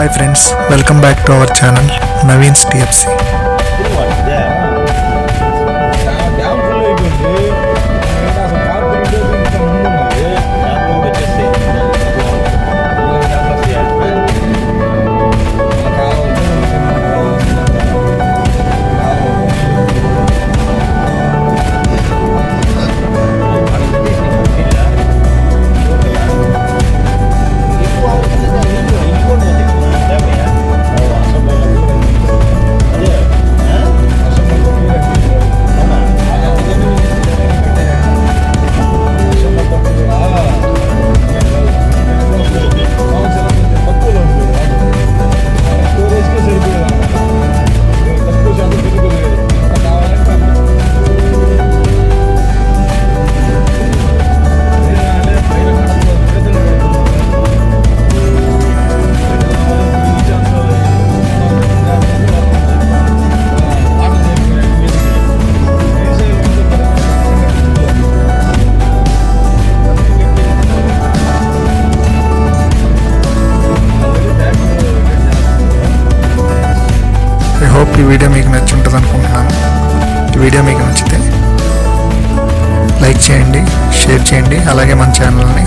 Hi friends, welcome back to our channel Naveen's TFC. ఈ video మీకు నచ్చుంటుంది అనుకుంటున్నాను. ఈ వీడియో మీకు నచ్చితే లైక్ చేయండి, షేర్ చేయండి, అలాగే మన ఛానల్ని